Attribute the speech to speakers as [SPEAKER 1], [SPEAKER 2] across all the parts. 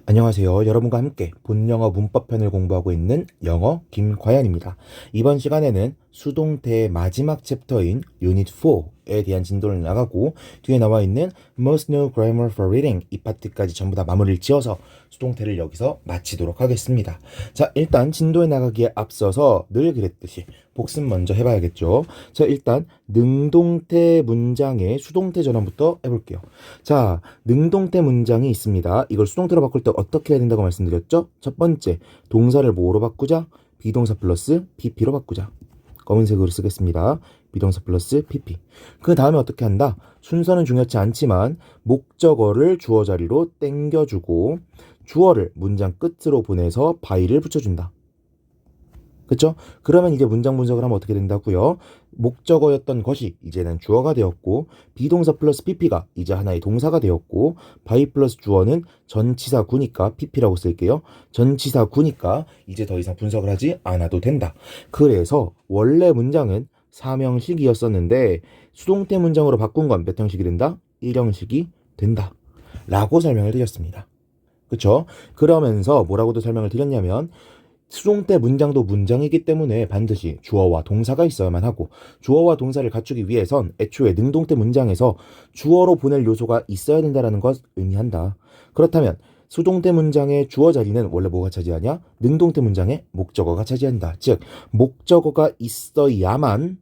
[SPEAKER 1] 안녕하세요. 여러분과 함께 본영어 문법편을 공부하고 있는 영어 김과연입니다. 이번 시간에는 수동태의 마지막 챕터인 Unit 4에 대한 진도를 나가고 뒤에 나와 있는 Must Know Grammar for Reading 이 파트까지 전부 다 마무리를 지어서 수동태를 여기서 마치도록 하겠습니다. 자, 일단 진도에 나가기에 앞서서 늘 그랬듯이 복습 먼저 해봐야겠죠. 자, 일단 능동태 문장의 수동태 전환부터 해볼게요. 자, 능동태 문장이 있습니다. 이걸 수동태로 바꿀 때 어떻게 해야 된다고 말씀드렸죠? 첫 번째, 동사를 뭐로 바꾸자? 비동사 플러스 pp로 바꾸자. 검은색으로 쓰겠습니다. 비동사 플러스 pp. 그 다음에 어떻게 한다? 순서는 중요치 않지만 목적어를 주어 자리로 땡겨주고 주어를 문장 끝으로 보내서 by를 붙여준다. 그쵸? 그러면 이제 문장 분석을 하면 어떻게 된다고요? 목적어였던 것이 이제는 주어가 되었고 비동사 플러스 pp가 이제 하나의 동사가 되었고 by 플러스 주어는 전치사 구니까 pp라고 쓸게요. 전치사 구니까 이제 더 이상 분석을 하지 않아도 된다. 그래서 원래 문장은 3형식이었었는데 수동태 문장으로 바꾼 건 몇 형식이 된다? 1형식이 된다. 라고 설명을 드렸습니다. 그쵸? 그러면서 뭐라고도 설명을 드렸냐면 수동태 문장도 문장이기 때문에 반드시 주어와 동사가 있어야만 하고 주어와 동사를 갖추기 위해선 애초에 능동태 문장에서 주어로 보낼 요소가 있어야 된다는 것 의미한다. 그렇다면 수동태 문장의 주어 자리는 원래 뭐가 차지하냐? 능동태 문장의 목적어가 차지한다. 즉 목적어가 있어야만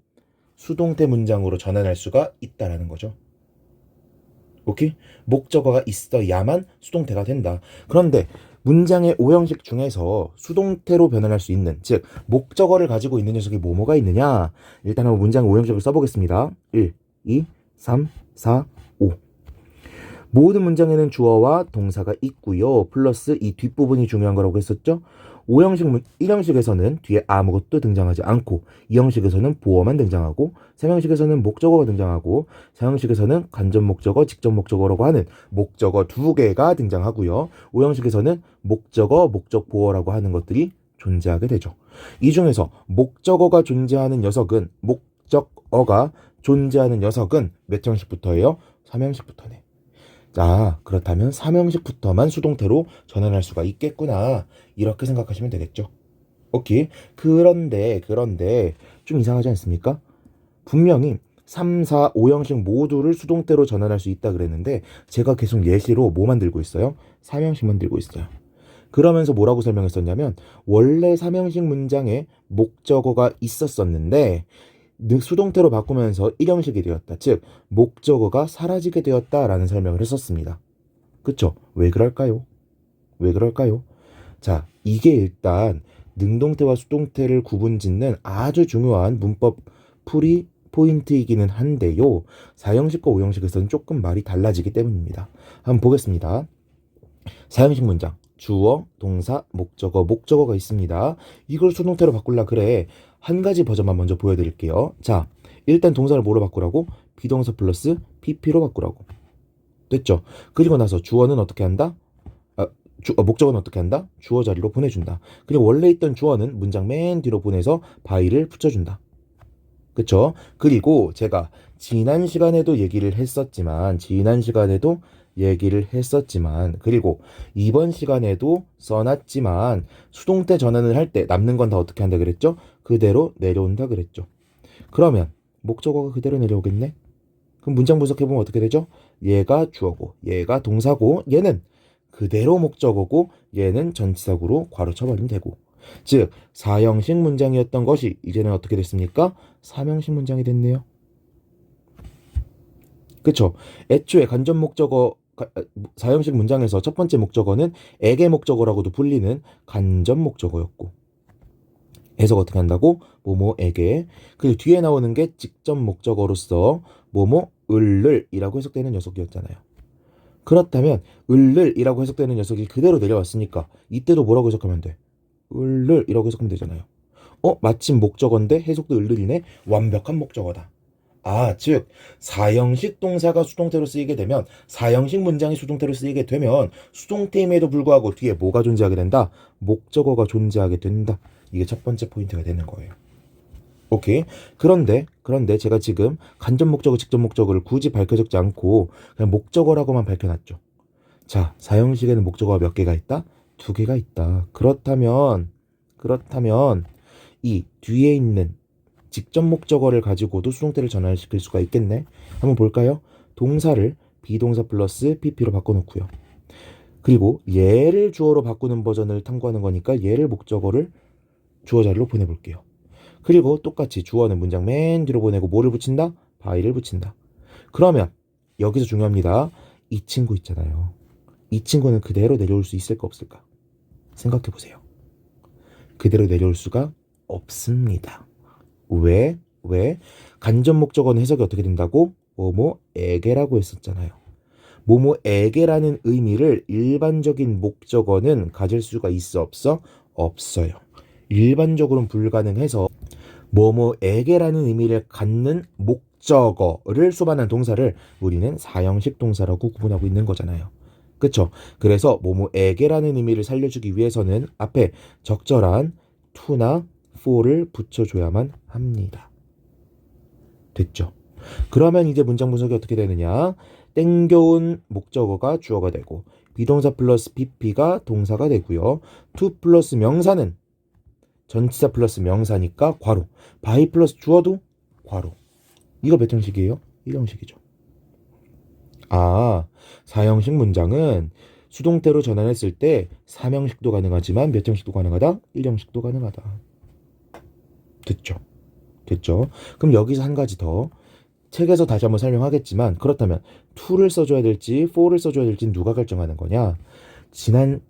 [SPEAKER 1] 수동태 문장으로 전환할 수가 있다라는 거죠. 오케이? 목적어가 있어야만 수동태가 된다. 그런데 문장의 5형식 중에서 수동태로 변환할 수 있는, 즉 목적어를 가지고 있는 녀석이 뭐뭐가 있느냐? 일단 한번 문장 5형식을 써보겠습니다. 1, 2, 3, 4, 5. 모든 문장에는 주어와 동사가 있고요. 플러스 이 뒷부분이 중요한 거라고 했었죠? 1형식에서는 뒤에 아무것도 등장하지 않고 2형식에서는 보어만 등장하고 3형식에서는 목적어가 등장하고 4형식에서는 간접 목적어, 직접 목적어라고 하는 목적어 2개가 등장하고요. 5형식에서는 목적어, 목적 보어라고 하는 것들이 존재하게 되죠. 이 중에서 목적어가 존재하는 녀석은 몇 형식부터예요? 3형식부터네. 자, 그렇다면 3형식부터만 수동태로 전환할 수가 있겠구나. 이렇게 생각하시면 되겠죠. 오케이. 그런데 좀 이상하지 않습니까? 분명히 3, 4, 5형식 모두를 수동태로 전환할 수 있다 그랬는데 제가 계속 예시로 뭐 만들고 있어요? 3형식 만들고 있어요. 그러면서 뭐라고 설명했었냐면 원래 3형식 문장에 목적어가 있었었는데 수동태로 바꾸면서 1형식이 되었다. 즉 목적어가 사라지게 되었다라는 설명을 했었습니다. 그쵸? 왜 그럴까요? 왜 그럴까요? 자, 이게 일단 능동태와 수동태를 구분짓는 아주 중요한 문법 풀이 포인트이기는 한데요. 4형식과 5형식에서는 조금 말이 달라지기 때문입니다. 한번 보겠습니다. 4형식 문장. 주어, 동사, 목적어가 있습니다. 이걸 수동태로 바꾸려 그래. 한 가지 버전만 먼저 보여드릴게요. 자, 일단 동사를 뭐로 바꾸라고? 비동사 플러스 pp로 바꾸라고. 됐죠? 그리고 나서 주어는 어떻게 한다? 목적어는 어떻게 한다? 주어 자리로 보내준다. 그리고 원래 있던 주어는 문장 맨 뒤로 보내서 by를 붙여준다. 그쵸? 그리고 제가 지난 시간에도 얘기를 했었지만 그리고 이번 시간에도 써놨지만 수동태 전환을 할 때 남는 건 다 어떻게 한다 그랬죠? 그대로 내려온다 그랬죠. 그러면 목적어가 그대로 내려오겠네? 그럼 문장 분석해보면 어떻게 되죠? 얘가 주어고 얘가 동사고 얘는 그대로 목적어고 얘는 전치사구로 괄호 쳐버리면 되고 즉 4형식 문장이었던 것이 이제는 어떻게 됐습니까? 3형식 문장이 됐네요. 그쵸? 애초에 간접 목적어 4형식 문장에서 첫 번째 목적어는 애계 목적어라고도 불리는 간접 목적어였고 해석 어떻게 한다고? 뭐뭐에게. 그리고 뒤에 나오는 게 직접 목적어로서 뭐뭐 을을이라고 해석되는 녀석이었잖아요. 그렇다면 을을이라고 해석되는 녀석이 그대로 내려왔으니까 이때도 뭐라고 해석하면 돼? 을을이라고 해석하면 되잖아요. 마침 목적어인데 해석도 을을이네? 완벽한 목적어다. 즉 4형식 동사가 수동태로 쓰이게 되면 4형식 문장이 수동태로 쓰이게 되면 수동태임에도 불구하고 뒤에 뭐가 존재하게 된다? 목적어가 존재하게 된다. 이게 첫 번째 포인트가 되는 거예요. 오케이. 그런데 제가 지금 간접 목적어, 직접 목적어를 굳이 밝혀 적지 않고 그냥 목적어라고만 밝혀놨죠. 자, 사형식에는 목적어가 몇 개가 있다? 두 개가 있다. 그렇다면 이 뒤에 있는 직접 목적어를 가지고도 수동태를 전환시킬 수가 있겠네. 한번 볼까요? 동사를 비동사 플러스 pp로 바꿔놓고요. 그리고 얘를 주어로 바꾸는 버전을 탐구하는 거니까 얘를 목적어를 주어 자리로 보내볼게요. 그리고 똑같이 주어는 문장 맨 뒤로 보내고 뭐를 붙인다? by를 붙인다. 그러면 여기서 중요합니다. 이 친구 있잖아요. 이 친구는 그대로 내려올 수 있을까 없을까? 생각해 보세요. 그대로 내려올 수가 없습니다. 왜? 간접 목적어는 해석이 어떻게 된다고? 뭐뭐에게라고 했었잖아요. 뭐뭐에게라는 의미를 일반적인 목적어는 가질 수가 있어 없어? 없어요. 일반적으로는 불가능해서 뭐뭐에게라는 의미를 갖는 목적어를 수반한 동사를 우리는 사형식 동사라고 구분하고 있는 거잖아요. 그쵸? 그래서 뭐뭐에게라는 의미를 살려주기 위해서는 앞에 적절한 to나 for를 붙여줘야만 합니다. 됐죠? 그러면 이제 문장 분석이 어떻게 되느냐? 땡겨온 목적어가 주어가 되고 비동사 플러스 pp가 동사가 되고요. to 플러스 명사는 전치사 플러스 명사니까 괄호, by 플러스 주어도 괄호. 이거 몇 형식이에요? 1형식이죠. 아, 4형식 문장은 수동태로 전환했을 때 3형식도 가능하지만 몇 형식도 가능하다? 1형식도 가능하다. 됐죠? 그럼 여기서 한 가지 더. 책에서 다시 한번 설명하겠지만 그렇다면 to를 써줘야 될지 for를 써줘야 될지 누가 결정하는 거냐? 지난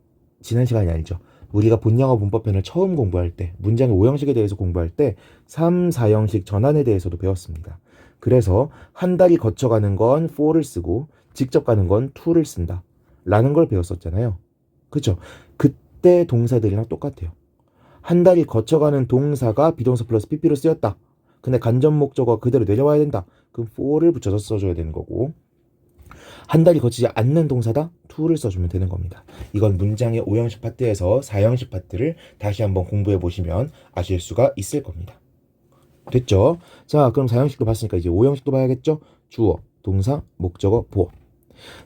[SPEAKER 1] 시간이 아니죠. 우리가 본영어 문법편을 처음 공부할 때 문장의 5형식에 대해서 공부할 때 3, 4형식 전환에 대해서도 배웠습니다. 그래서 한 달이 거쳐가는 건 for를 쓰고 직접 가는 건 to를 쓴다 라는 걸 배웠었잖아요. 그쵸? 그때 동사들이랑 똑같아요. 한 달이 거쳐가는 동사가 비동사 플러스 pp로 쓰였다. 근데 간접 목적어가 그대로 내려와야 된다. 그럼 for를 붙여서 써줘야 되는 거고, 한 달이 거치지 않는 동사다? to를 써주면 되는 겁니다. 이건 문장의 5형식 파트에서 4형식 파트를 다시 한번 공부해 보시면 아실 수가 있을 겁니다. 됐죠? 자, 그럼 4형식도 봤으니까 이제 5형식도 봐야겠죠? 주어, 동사, 목적어, 보어.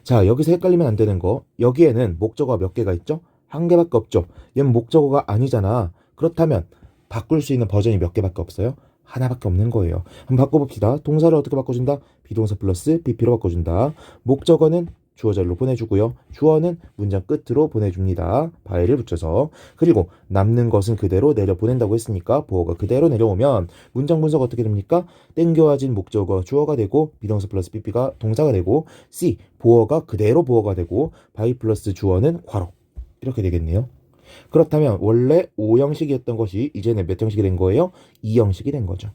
[SPEAKER 1] 자, 여기서 헷갈리면 안 되는 거, 여기에는 목적어가 몇 개가 있죠? 한 개밖에 없죠. 얘는 목적어가 아니잖아. 그렇다면 바꿀 수 있는 버전이 몇 개밖에 없어요? 하나밖에 없는 거예요. 한번 바꿔봅시다. 동사를 어떻게 바꿔준다? 비동사 플러스 pp로 바꿔준다. 목적어는 주어 자리로 보내주고요. 주어는 문장 끝으로 보내줍니다. by를 붙여서. 그리고 남는 것은 그대로 내려보낸다고 했으니까 보어가 그대로 내려오면 문장 분석 어떻게 됩니까? 땡겨와진 목적어 주어가 되고 비동사 플러스 pp가 동사가 되고 C 보어가 그대로 보어가 되고 by 플러스 주어는 괄호 이렇게 되겠네요. 그렇다면 원래 5형식이었던 것이 이제는 몇 형식이 된 거예요? 2형식이 된 거죠.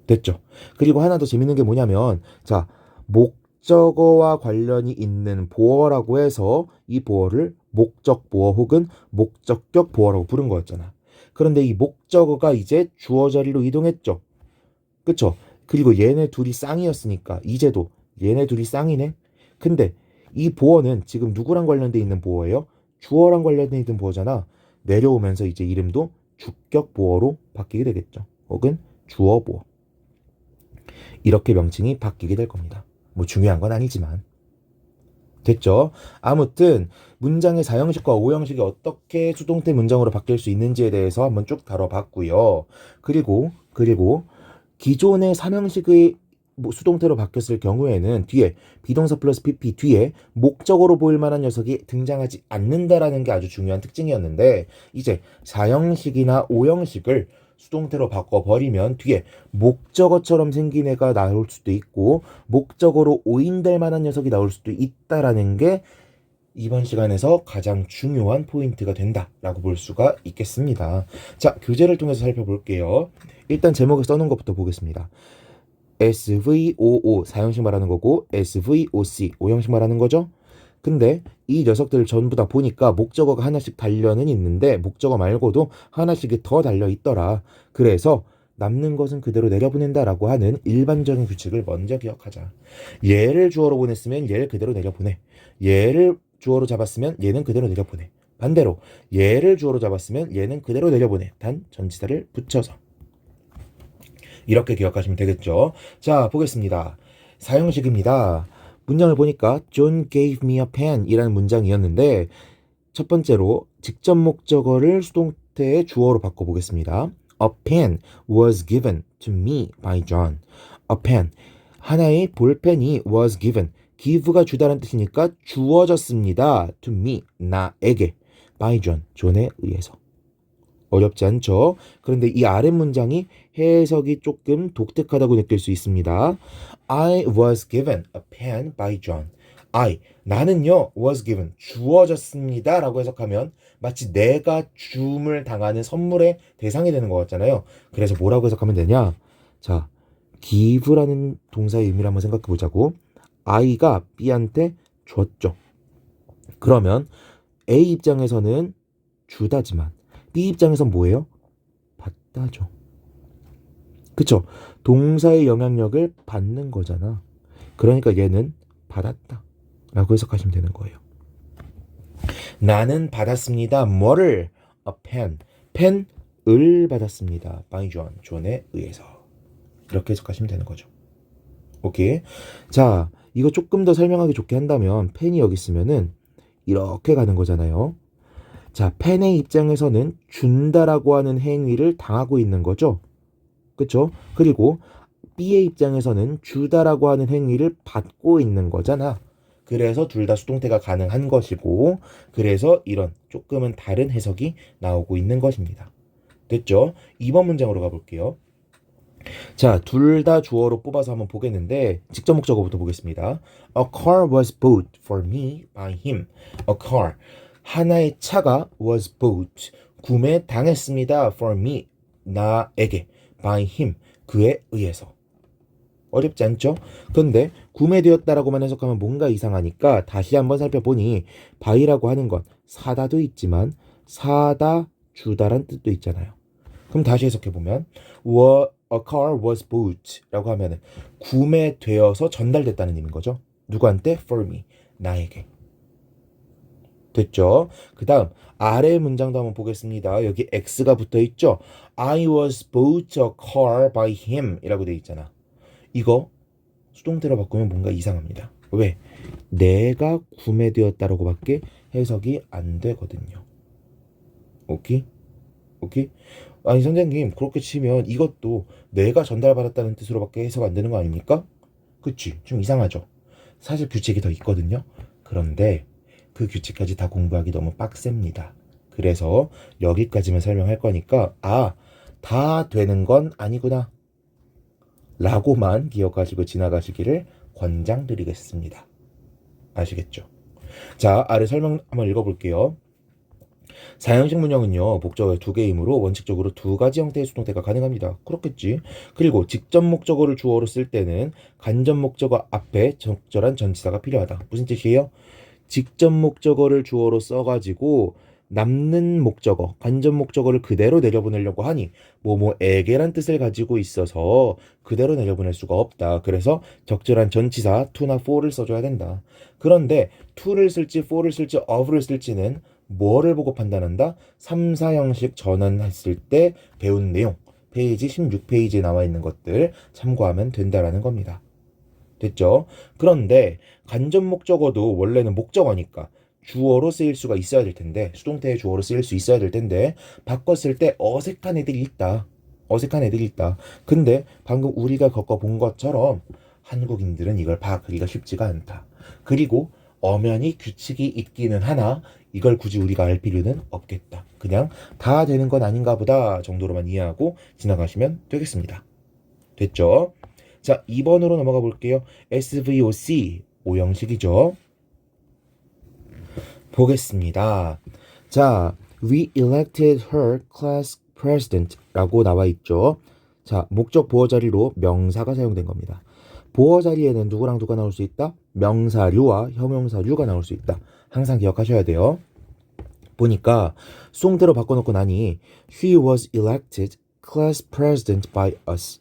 [SPEAKER 1] 됐죠? 그리고 하나 더 재밌는 게 뭐냐면 자, 목적어와 관련이 있는 보어라고 해서 이 보어를 목적 보어 혹은 목적격 보어라고 부른 거였잖아. 그런데 이 목적어가 이제 주어 자리로 이동했죠. 그쵸? 그리고 얘네 둘이 쌍이었으니까 이제도 얘네 둘이 쌍이네. 근데 이 보어는 지금 누구랑 관련돼 있는 보어예요? 주어랑 관련돼 있는 보어잖아. 내려오면서 이제 이름도 주격 보어로 바뀌게 되겠죠. 혹은 주어 보어. 이렇게 명칭이 바뀌게 될 겁니다. 뭐 중요한 건 아니지만. 됐죠? 아무튼 문장의 4형식과 5형식이 어떻게 수동태 문장으로 바뀔 수 있는지에 대해서 한번 쭉 다뤄봤고요. 그리고 기존의 3형식의 수동태로 바뀌었을 경우에는 뒤에 비동사 플러스 pp 뒤에 목적어로 보일 만한 녀석이 등장하지 않는다라는 게 아주 중요한 특징이었는데 이제 4형식이나 5형식을 수동태로 바꿔버리면 뒤에 목적어처럼 생긴 애가 나올 수도 있고 목적어로 오인될 만한 녀석이 나올 수도 있다라는 게 이번 시간에서 가장 중요한 포인트가 된다라고 볼 수가 있겠습니다. 자, 교재를 통해서 살펴볼게요. 일단 제목에 써놓은 것부터 보겠습니다. SVOO 4형식 말하는 거고 SVOC 5형식 말하는 거죠. 근데 이 녀석들 전부 다 보니까 목적어가 하나씩 달려는 있는데 목적어 말고도 하나씩이 더 달려 있더라. 그래서 남는 것은 그대로 내려보낸다라고 하는 일반적인 규칙을 먼저 기억하자. 얘를 주어로 보냈으면 얘를 그대로 내려보내. 얘를 주어로 잡았으면 얘는 그대로 내려보내. 반대로 얘를 주어로 잡았으면 얘는 그대로 내려보내. 단 전치사를 붙여서. 이렇게 기억하시면 되겠죠. 자, 보겠습니다. 4형식입니다. 문장을 보니까 John gave me a pen 이라는 문장이었는데 첫 번째로 직접 목적어를 수동태의 주어로 바꿔보겠습니다. A pen was given to me by John. A pen. 하나의 볼펜이 was given. give가 주다라는 뜻이니까 주어졌습니다. to me. 나에게. by John. 존에 의해서. 어렵지 않죠? 그런데 이 아래 문장이 해석이 조금 독특하다고 느낄 수 있습니다. I was given a pen by John. 나는요, was given, 주어졌습니다 라고 해석하면 마치 내가 줌을 당하는 선물의 대상이 되는 것 같잖아요. 그래서 뭐라고 해석하면 되냐? 자, give라는 동사의 의미를 한번 생각해 보자고. I가 B한테 줬죠. 그러면 A 입장에서는 주다지만 B 입장에선 뭐예요? 받다죠. 그쵸? 동사의 영향력을 받는 거잖아. 그러니까 얘는 받았다 라고 해석하시면 되는 거예요. 나는 받았습니다. 뭐를? A pen. 펜을 받았습니다. by John. 존에 의해서. 이렇게 해석하시면 되는 거죠. 오케이. 자, 이거 조금 더 설명하기 좋게 한다면 펜이 여기 있으면은 이렇게 가는 거잖아요. 자, 펜의 입장에서는 준다라고 하는 행위를 당하고 있는 거죠. 그쵸? 그리고 B의 입장에서는 주다라고 하는 행위를 받고 있는 거잖아. 그래서 둘 다 수동태가 가능한 것이고, 그래서 이런 조금은 다른 해석이 나오고 있는 것입니다. 됐죠? 2번 문장으로 가볼게요. 자, 둘 다 주어로 뽑아서 한번 보겠는데 직접 목적어부터 보겠습니다. A car was bought for me by him. A car. 하나의 차가 was bought. 구매당했습니다. for me. 나에게. by him. 그에 의해서. 어렵지 않죠? 그런데 구매되었다라고만 해석하면 뭔가 이상하니까 다시 한번 살펴보니 buy라고 하는 건 사다도 있지만 사다, 주다란 뜻도 있잖아요. 그럼 다시 해석해보면 A car was bought 라고 하면은 구매되어서 전달됐다는 의미인 거죠. 누구한테? For me. 나에게. 됐죠? 그 다음 아래 문장도 한번 보겠습니다. 여기 X가 붙어있죠? I was bought a car by him 이라고 되어 있잖아. 이거 수동태로 바꾸면 뭔가 이상합니다. 왜? 내가 구매되었다라고 밖에 해석이 안 되거든요. 오케이? 오케이? 아니 선생님 그렇게 치면 이것도 내가 전달받았다는 뜻으로밖에 해석 안 되는 거 아닙니까? 그치? 좀 이상하죠? 사실 규칙이 더 있거든요. 그런데 그 규칙까지 다 공부하기 너무 빡셉니다. 그래서 여기까지만 설명할 거니까 다 되는 건 아니구나 라고만 기억하시고 지나가시기를 권장드리겠습니다. 아시겠죠? 자, 아래 설명 한번 읽어볼게요. 사형식 문형은요, 목적어의 두 개이므로 원칙적으로 두 가지 형태의 수동태가 가능합니다. 그렇겠지. 그리고 직접 목적어를 주어로 쓸 때는 간접 목적어 앞에 적절한 전치사가 필요하다. 무슨 뜻이에요? 직접 목적어를 주어로 써가지고 남는 목적어, 간접 목적어를 그대로 내려보내려고 하니 뭐뭐에게란 뜻을 가지고 있어서 그대로 내려보낼 수가 없다. 그래서 적절한 전치사 to나 for를 써줘야 된다. 그런데 to를 쓸지 for를 쓸지 of를 쓸지는 뭐를 보고 판단한다? 3, 4형식 전환했을 때 배운 내용 페이지 16페이지에 나와 있는 것들 참고하면 된다라는 겁니다. 됐죠? 그런데 간접 목적어도 원래는 목적어니까 주어로 쓰일 수가 있어야 될 텐데 수동태의 주어로 쓰일 수 있어야 될 텐데 바꿨을 때 어색한 애들이 있다. 근데 방금 우리가 겪어본 것처럼 한국인들은 이걸 파악하기가 쉽지가 않다. 그리고 엄연히 규칙이 있기는 하나 이걸 굳이 우리가 알 필요는 없겠다. 그냥 다 되는 건 아닌가 보다 정도로만 이해하고 지나가시면 되겠습니다. 됐죠? 자, 2번으로 넘어가 볼게요. SVOC, 오형식이죠. 보겠습니다. 자, we elected her class president 라고 나와 있죠. 자, 목적 보어 자리로 명사가 사용된 겁니다. 보어 자리에는 누구랑 누가 나올 수 있다? 명사류와 형용사류가 나올 수 있다. 항상 기억하셔야 돼요. 보니까 수동태로 바꿔놓고 나니 She was elected class president by us.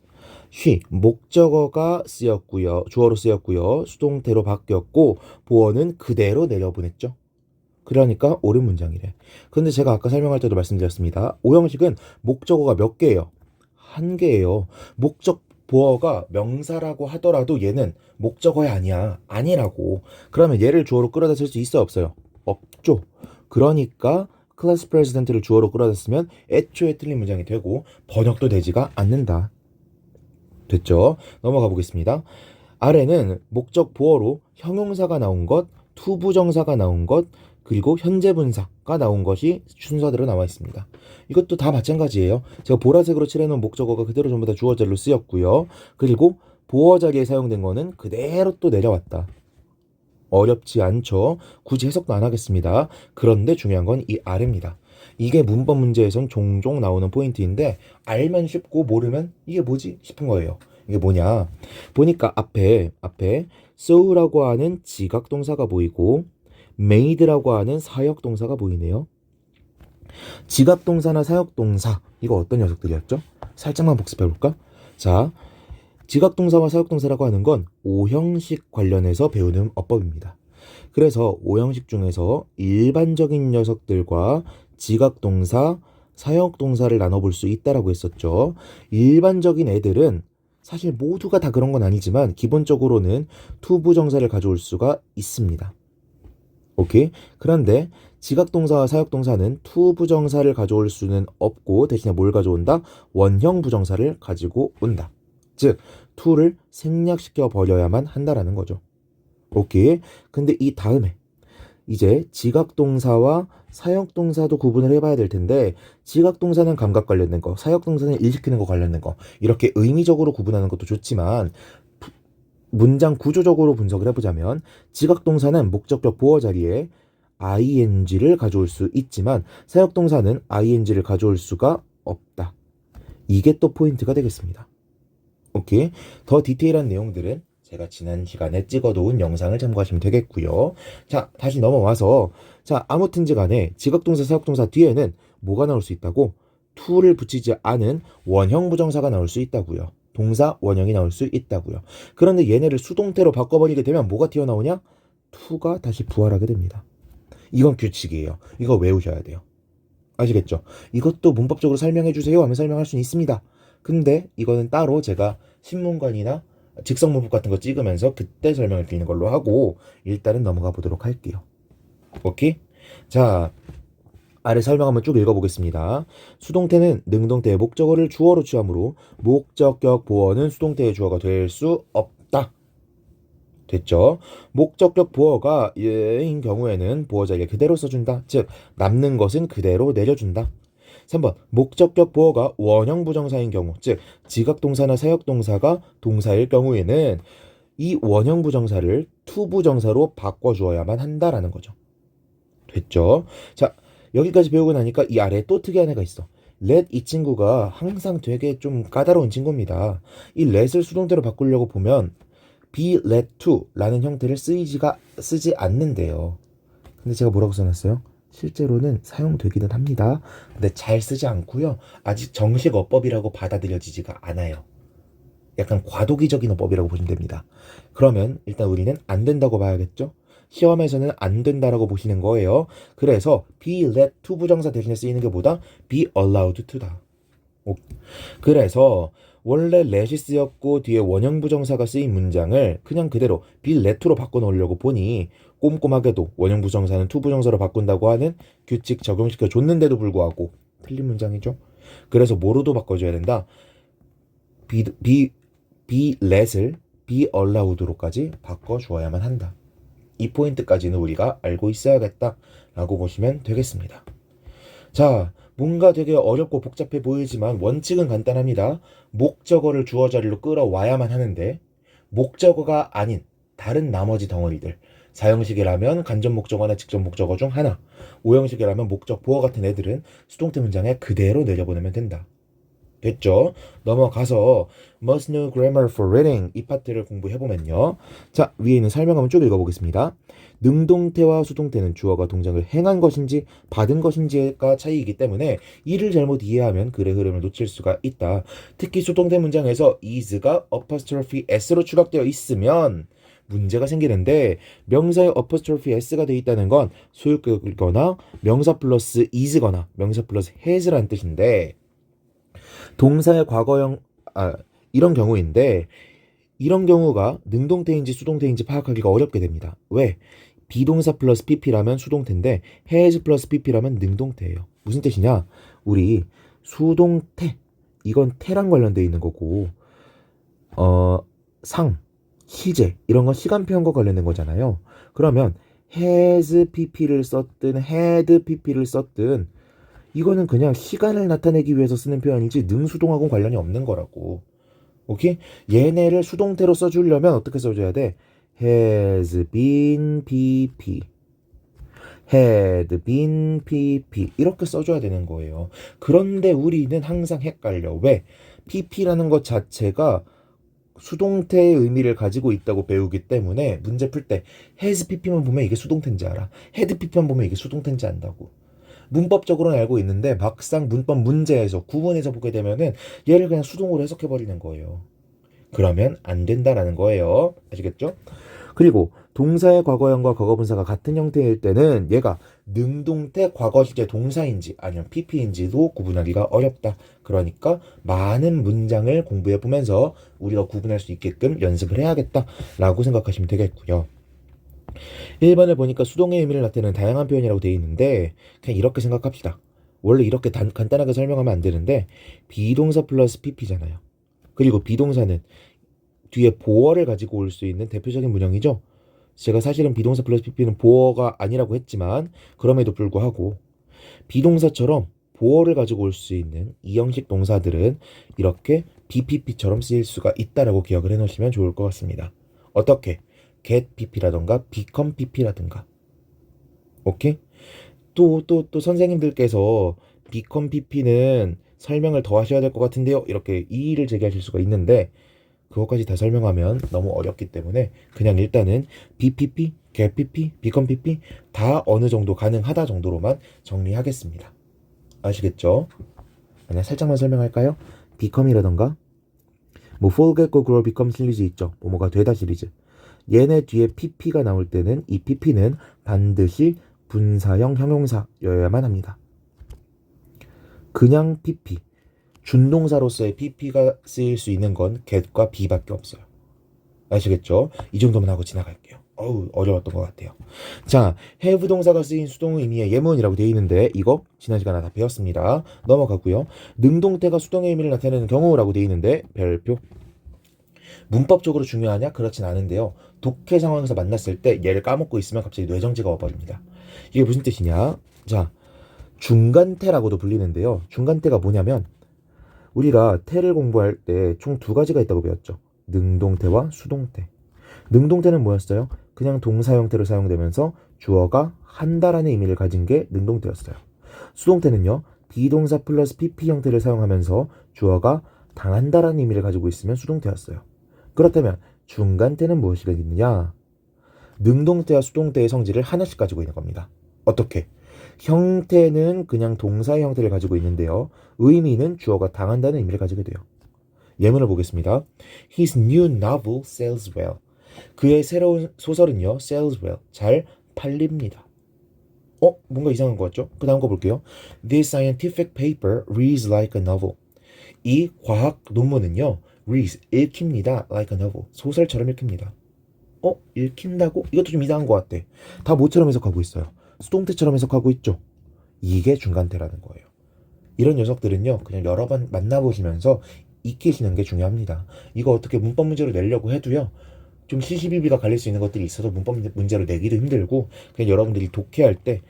[SPEAKER 1] she 목적어가 쓰였고요. 주어로 쓰였고요. 수동태로 바뀌었고 보어는 그대로 내려보냈죠. 그러니까 옳은 문장이래. 근데 제가 아까 설명할 때도 말씀드렸습니다. 오형식은 목적어가 몇 개예요? 한 개예요. 목적 보어가 명사라고 하더라도 얘는 목적어야 아니야. 아니라고. 그러면 얘를 주어로 끌어다 쓸 수 있어 없어요? 없죠. 그러니까 클래스 프레지던트를 주어로 끌어다 쓰면 애초에 틀린 문장이 되고 번역도 되지가 않는다. 됐죠? 넘어가 보겠습니다. 아래는 목적 보어로 형용사가 나온 것, 투부정사가 나온 것, 그리고 현재 분사가 나온 것이 순서대로 나와 있습니다. 이것도 다 마찬가지예요. 제가 보라색으로 칠해놓은 목적어가 그대로 전부 다 주어 자리로 쓰였고요. 그리고 보어 자리에 사용된 거는 그대로 또 내려왔다. 어렵지 않죠? 굳이 해석도 안 하겠습니다. 그런데 중요한 건 이 아래입니다. 이게 문법 문제에선 종종 나오는 포인트인데 알면 쉽고 모르면 이게 뭐지 싶은 거예요. 이게 뭐냐? 보니까 앞에 so라고 하는 지각 동사가 보이고 made라고 하는 사역 동사가 보이네요. 지각 동사나 사역 동사 이거 어떤 녀석들이었죠? 살짝만 복습해 볼까? 자, 지각 동사와 사역 동사라고 하는 건 오형식 관련해서 배우는 어법입니다. 그래서 오형식 중에서 일반적인 녀석들과 지각 동사, 사역 동사를 나눠볼 수 있다라고 했었죠. 일반적인 애들은 사실 모두가 다 그런 건 아니지만 기본적으로는 투부정사를 가져올 수가 있습니다. 오케이? 그런데 지각동사와 사역동사는 투부정사를 가져올 수는 없고 대신에 뭘 가져온다? 원형 부정사를 가지고 온다. 즉, 투를 생략시켜 버려야만 한다라는 거죠. 오케이? 근데 이 다음에 이제 지각동사와 사역동사도 구분을 해봐야 될 텐데 지각동사는 감각 관련된 거, 사역동사는 일시키는 거 관련된 거 이렇게 의미적으로 구분하는 것도 좋지만 문장 구조적으로 분석을 해보자면 지각동사는 목적격 보어 자리에 ing를 가져올 수 있지만 사역동사는 ing를 가져올 수가 없다. 이게 또 포인트가 되겠습니다. 오케이. 더 디테일한 내용들은 제가 지난 시간에 찍어놓은 영상을 참고하시면 되겠고요. 자, 다시 넘어와서 자, 아무튼지 간에 지각동사, 사역동사 뒤에는 뭐가 나올 수 있다고? to를 붙이지 않은 원형 부정사가 나올 수 있다고요. 동사 원형이 나올 수 있다고요. 그런데 얘네를 수동태로 바꿔버리게 되면 뭐가 튀어나오냐? to가 다시 부활하게 됩니다. 이건 규칙이에요. 이거 외우셔야 돼요. 아시겠죠? 이것도 문법적으로 설명해 주세요 하면 설명할 수는 있습니다. 근데 이거는 따로 제가 신문관이나 직성문법 같은 거 찍으면서 그때 설명을 드리는 걸로 하고 일단은 넘어가 보도록 할게요. 오케이? 자, 아래 설명 한번 쭉 읽어보겠습니다. 수동태는 능동태의 목적어를 주어로 취하므로 목적격 보어는 수동태의 주어가 될 수 없다. 됐죠? 목적격 보어가 얘인 경우에는 보어 자리에 그대로 써준다. 즉, 남는 것은 그대로 내려준다. 3번 목적격 보어가 원형 부정사인 경우, 즉 지각동사나 사역동사가 동사일 경우에는 이 원형 부정사를 투부정사로 바꿔주어야만 한다라는 거죠. 됐죠? 자, 여기까지 배우고 나니까 이 아래에 또 특이한 애가 있어. let 이 친구가 항상 되게 좀 까다로운 친구입니다. 이 let을 수동태로 바꾸려고 보면 be let to 라는 형태를 쓰지 않는데요. 근데 제가 뭐라고 써놨어요? 실제로는 사용되기는 합니다. 근데 잘 쓰지 않고요. 아직 정식 어법이라고 받아들여지지가 않아요. 약간 과도기적인 어법이라고 보시면 됩니다. 그러면 일단 우리는 안 된다고 봐야겠죠? 시험에서는 안 된다라고 보시는 거예요. 그래서 be let to 부정사 대신에 쓰이는 게 보다 be allowed to다. 그래서 원래 let이 쓰였고 뒤에 원형 부정사가 쓰인 문장을 그냥 그대로 be let to로 바꿔놓으려고 보니 꼼꼼하게도 원형 부정사는 to 부정사로 바꾼다고 하는 규칙 적용시켜 줬는데도 불구하고 틀린 문장이죠. 그래서 뭐로도 바꿔줘야 된다. be let을 be allowed로까지 바꿔주어야만 한다. 이 포인트까지는 우리가 알고 있어야겠다라고 보시면 되겠습니다. 자, 뭔가 되게 어렵고 복잡해 보이지만 원칙은 간단합니다. 목적어를 주어 자리로 끌어와야만 하는데 목적어가 아닌 다른 나머지 덩어리들, 사형식이라면 간접 목적어나 직접 목적어 중 하나, 오형식이라면 목적 보어 같은 애들은 수동태 문장에 그대로 내려보내면 된다. 됐죠? 넘어가서 must know grammar for reading 이 파트를 공부해보면요. 자, 위에 있는 설명 한번 쭉 읽어보겠습니다. 능동태와 수동태는 주어가 동작을 행한 것인지 받은 것인지가 차이이기 때문에 이를 잘못 이해하면 글의 흐름을 놓칠 수가 있다. 특히 수동태 문장에서 is가 apostrophe s로 추각되어 있으면 문제가 생기는데 명사에 apostrophe s가 되어 있다는 건 소유격이거나 명사 플러스 is거나 명사 플러스 has라는 뜻인데 동사의 과거형 이런 경우인데 이런 경우가 능동태인지 수동태인지 파악하기가 어렵게 됩니다. 왜? 비동사 플러스 pp라면 수동태인데 has 플러스 pp라면 능동태예요. 무슨 뜻이냐? 우리 수동태 이건 태랑 관련되어 있는 거고 상, 시제 이런 건 시간표현과 관련된 거잖아요. 그러면 has pp를 썼든 had pp를 썼든 이거는 그냥 시간을 나타내기 위해서 쓰는 표현이지 능수동하고는 관련이 없는 거라고. 오케이? 얘네를 수동태로 써주려면 어떻게 써줘야 돼? has been pp had been pp 이렇게 써줘야 되는 거예요. 그런데 우리는 항상 헷갈려. 왜? pp라는 것 자체가 수동태의 의미를 가지고 있다고 배우기 때문에 문제 풀 때 has pp만 보면 이게 수동태인지 알아. had pp만 보면 이게 수동태인지 안다고. 문법적으로는 알고 있는데 막상 문법 문제에서 구문에서 보게 되면은 얘를 그냥 수동으로 해석해 버리는 거예요. 그러면 안 된다라는 거예요. 아시겠죠? 그리고 동사의 과거형과 과거분사가 같은 형태일 때는 얘가 능동태 과거 시제 동사인지 아니면 pp인지도 구분하기가 어렵다. 그러니까 많은 문장을 공부해 보면서 우리가 구분할 수 있게끔 연습을 해야겠다라고 생각하시면 되겠고요. 1번을 보니까 수동의 의미를 나타내는 다양한 표현이라고 되어 있는데 그냥 이렇게 생각합시다. 원래 이렇게 간단하게 설명하면 안 되는데 비동사 플러스 pp잖아요. 그리고 비동사는 뒤에 보어를 가지고 올 수 있는 대표적인 문형이죠. 제가 사실은 비동사 플러스 pp는 보어가 아니라고 했지만 그럼에도 불구하고 비동사처럼 보어를 가지고 올 수 있는 이 형식 동사들은 이렇게 bpp처럼 쓰일 수가 있다라고 기억을 해놓으시면 좋을 것 같습니다. 어떻게? get pp라던가 become pp라든가. 오케이? 또 선생님들께서 become pp는 설명을 더 하셔야 될 것 같은데요. 이렇게 이의를 제기하실 수가 있는데 그것까지 다 설명하면 너무 어렵기 때문에 그냥 일단은 bpp, get pp, become pp 다 어느 정도 가능하다 정도로만 정리하겠습니다. 아시겠죠? 그냥 살짝만 설명할까요? become이라던가 뭐 forget, go, grow, become 시리즈 있죠. 뭐가 되다 시리즈. 얘네 뒤에 pp가 나올 때는 이 pp는 반드시 분사형 형용사여야만 합니다. 그냥 pp 준동사로서의 pp가 쓰일 수 있는 건 get과 be밖에 없어요. 아시겠죠? 이 정도만 하고 지나갈게요. 어려웠던 것 같아요. 자, have 동사가 쓰인 수동 의미의 예문이라고 되어 있는데 이거 지난 시간에 다 배웠습니다. 넘어가고요. 능동태가 수동의 의미를 나타내는 경우라고 되어 있는데 별표. 문법적으로 중요하냐? 그렇진 않은데요. 독해 상황에서 만났을 때 얘를 까먹고 있으면 갑자기 뇌정지가 와버립니다. 이게 무슨 뜻이냐? 자, 중간태라고도 불리는데요. 중간태가 뭐냐면 우리가 태를 공부할 때 총 두 가지가 있다고 배웠죠. 능동태와 수동태. 능동태는 뭐였어요? 그냥 동사 형태로 사용되면서 주어가 한다라는 의미를 가진 게 능동태였어요. 수동태는요. 비동사 플러스 pp 형태를 사용하면서 주어가 당한다라는 의미를 가지고 있으면 수동태였어요. 그렇다면 중간태는 무엇이겠느냐? 능동태와 수동태의 성질을 하나씩 가지고 있는 겁니다. 어떻게? 형태는 그냥 동사의 형태를 가지고 있는데요. 의미는 주어가 당한다는 의미를 가지게 돼요. 예문을 보겠습니다. His new novel sells well. 그의 새로운 소설은요. sells well. 잘 팔립니다. 뭔가 이상한 것 같죠? 그 다음 거 볼게요. This scientific paper reads like a novel. 이 과학 논문은요. reads, 읽힙니다. like a novel. 소설처럼 읽힙니다. 읽힌다고? 이것도 좀 이상한 것 같아. 다 뭐처럼 해석하고 있어요? 수동태처럼 해석하고 있죠. 이게 중간태라는 거예요. 이런 녀석들은요. 그냥 여러 번 만나보시면서 익히시는 게 중요합니다. 이거 어떻게 문법 문제로 내려고 해도요. 좀 시시비비가 갈릴 수 있는 것들이 있어서 문법 문제로 내기도 힘들고 그냥 여러분들이 독해할 때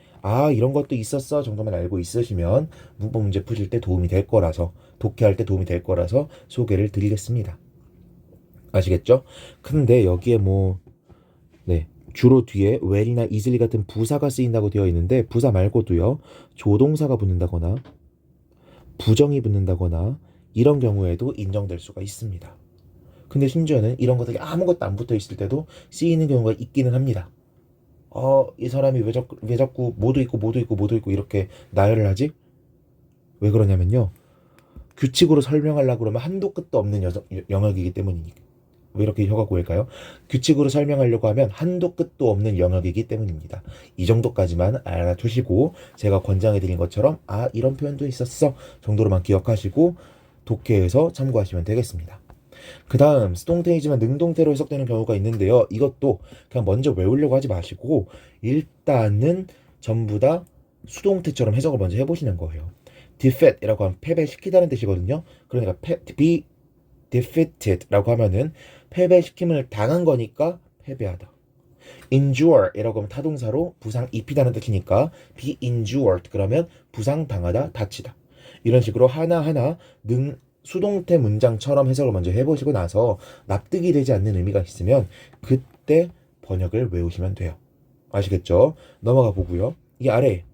[SPEAKER 1] 이런 것도 있었어 정도만 알고 있으시면 문법 문제 푸실 때 도움이 될 거라서 독해할 때 도움이 될 거라서 소개를 드리겠습니다. 아시겠죠? 근데 여기에 주로 뒤에 well이나 easily 같은 부사가 쓰인다고 되어 있는데 부사 말고도요. 조동사가 붙는다거나 부정이 붙는다거나 이런 경우에도 인정될 수가 있습니다. 근데 심지어는 이런 것들이 아무것도 안 붙어 있을 때도 쓰이는 경우가 있기는 합니다. 이 사람이 왜 자꾸 모두 있고 이렇게 나열을 하지? 왜 그러냐면요. 규칙으로 설명하려고 그러면 한도 끝도 없는 영역이기 때문이니까. 왜 이렇게 혀가 고일까요? 규칙으로 설명하려고 하면 한도 끝도 없는 영역이기 때문입니다. 이 정도까지만 알아두시고 제가 권장해드린 것처럼 이런 표현도 있었어 정도로만 기억하시고 독해에서 참고하시면 되겠습니다. 그 다음 수동태이지만 능동태로 해석되는 경우가 있는데요. 이것도 그냥 먼저 외우려고 하지 마시고 일단은 전부 다 수동태처럼 해석을 먼저 해보시는 거예요. defeat이라고 하면 패배시키다는 뜻이거든요. 그러니까 be defeated라고 하면은 패배시킴을 당한 거니까 패배하다. endure이라고 하면 타동사로 부상 입히다는 뜻이니까 be endured 그러면 부상 당하다 다치다. 이런 식으로 하나하나 수동태 문장처럼 해석을 먼저 해보시고 나서 납득이 되지 않는 의미가 있으면 그때 번역을 외우시면 돼요. 아시겠죠? 넘어가 보고요. 이 아래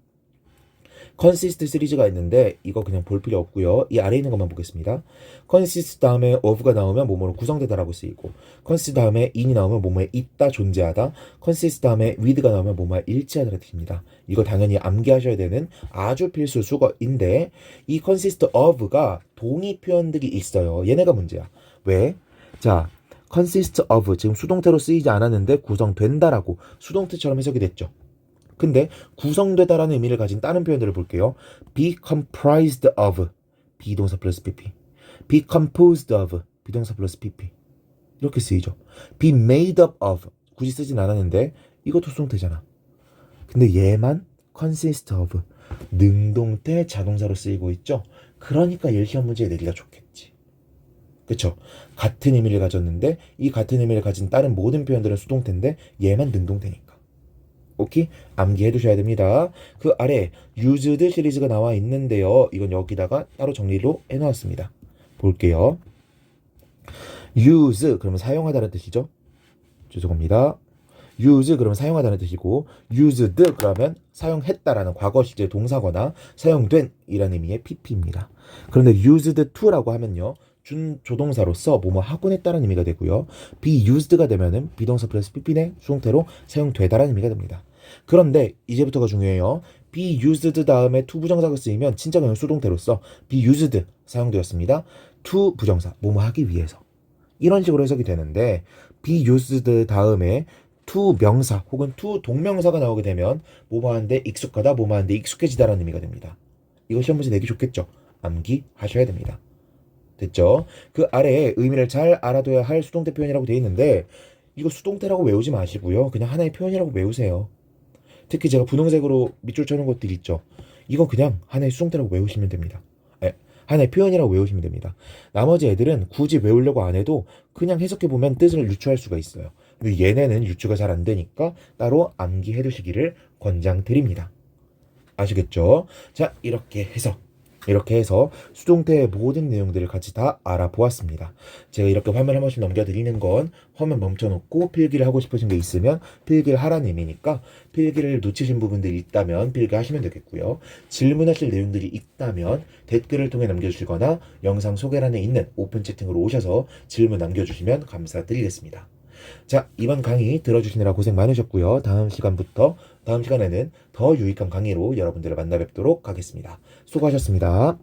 [SPEAKER 1] consist 시리즈가 있는데 이거 그냥 볼 필요 없고요. 이 아래 있는 것만 보겠습니다. consist 다음에 of가 나오면 뭐뭐로 구성되다라고 쓰이고 consist 다음에 in이 나오면 뭐뭐에 있다 존재하다 consist 다음에 with가 나오면 뭐뭐에 일치하다는 뜻입니다. 이거 당연히 암기하셔야 되는 아주 필수 수거인데 이 consist of가 동의 표현들이 있어요. 얘네가 문제야. 왜? 자, consist of 지금 수동태로 쓰이지 않았는데 구성된다라고 수동태처럼 해석이 됐죠. 근데 구성되다라는 의미를 가진 다른 표현들을 볼게요. be comprised of 비동사 플러스 pp, be composed of 비동사 플러스 pp 이렇게 쓰이죠. be made up of 굳이 쓰진 않았는데 이것도 수동태잖아. 근데 얘만 consist of 능동태 자동사로 쓰이고 있죠. 그러니까 1시험 문제에 내기가 좋겠지. 그쵸? 같은 의미를 가졌는데 이 같은 의미를 가진 다른 모든 표현들은 수동태인데 얘만 능동태니까. 오케이? 암기해 두셔야 됩니다. 그 아래 used 시리즈가 나와 있는데요. 이건 여기다가 따로 정리로 해놓았습니다. 볼게요. use 그러면 사용하다는 뜻이죠. 죄송합니다. use 그러면 사용하다는 뜻이고 used 그러면 사용했다라는 과거 시제 동사거나 사용된 이라는 의미의 pp입니다. 그런데 used to라고 하면요. 준조동사로서 뭐뭐 하곤 했다는 의미가 되고요. be used가 되면은 비동사 플러스 pp네 수동태로 사용되다라는 의미가 됩니다. 그런데 이제부터가 중요해요. be used 다음에 to 부정사가 쓰이면 진짜 그냥 수동태로서 be used 사용되었습니다. to 부정사 뭐뭐 하기 위해서 이런 식으로 해석이 되는데 be used 다음에 to 명사 혹은 to 동명사가 나오게 되면 뭐뭐 하는데 익숙하다 뭐뭐 하는데 익숙해지다라는 의미가 됩니다. 이거 시험 문제 내기 좋겠죠? 암기하셔야 됩니다. 됐죠? 그 아래에 의미를 잘 알아둬야 할 수동태 표현이라고 되어 있는데 이거 수동태라고 외우지 마시고요. 그냥 하나의 표현이라고 외우세요. 특히 제가 분홍색으로 밑줄 쳐놓은 것들 있죠. 이거 그냥 하나의 수동태라고 외우시면 됩니다. 하나의 표현이라고 외우시면 됩니다. 나머지 애들은 굳이 외우려고 안 해도 그냥 해석해보면 뜻을 유추할 수가 있어요. 근데 얘네는 유추가 잘 안 되니까 따로 암기해 두시기를 권장드립니다. 아시겠죠? 자, 이렇게 해서 수동태의 모든 내용들을 같이 다 알아보았습니다. 제가 이렇게 화면 한 번씩 넘겨드리는 건 화면 멈춰놓고 필기를 하고 싶으신 게 있으면 필기를 하라는 의미니까 필기를 놓치신 부분들이 있다면 필기하시면 되겠고요. 질문하실 내용들이 있다면 댓글을 통해 남겨주시거나 영상 소개란에 있는 오픈 채팅으로 오셔서 질문 남겨주시면 감사드리겠습니다. 자, 이번 강의 들어주시느라 고생 많으셨고요. 다음 시간에는 더 유익한 강의로 여러분들을 만나 뵙도록 하겠습니다. 수고하셨습니다.